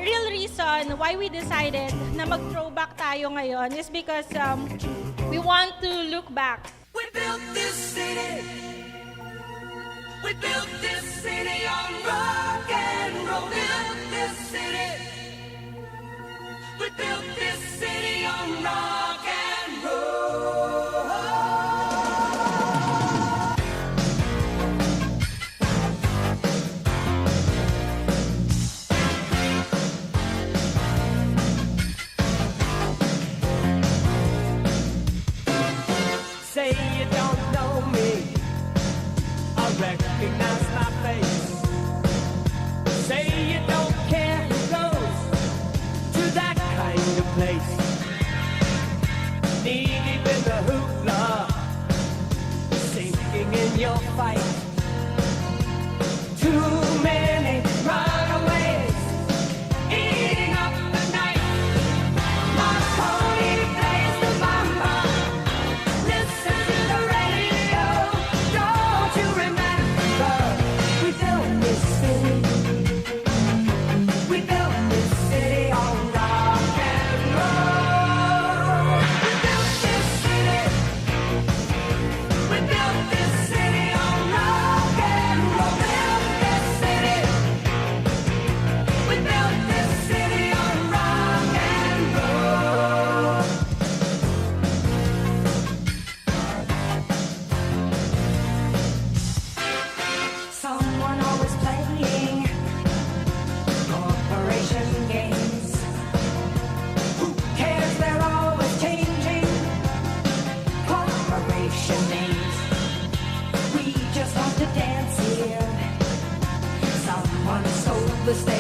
real reason why we decided na mag-throwback tayo ngayon is because we want to look back. We built this city. We built this city on rock and roll. Built this city. We built this city on rock and roll. Say you don't know me, I recognize my face. Say you don't care who goes to that kind of place. Knee deep in the hoopla, sinking in your fight. Too many runaways, eating up the night. My pony plays the mama. Listen to the radio. Don't you remember? We built this city. We built this city on rock and roll. We built this city. We built this city on rock and roll. Built this city. We built this city on rock and roll. Someone always playing corporation games. Who cares? They're always changing corporation names. We just want to dance here. Someone sold the stage.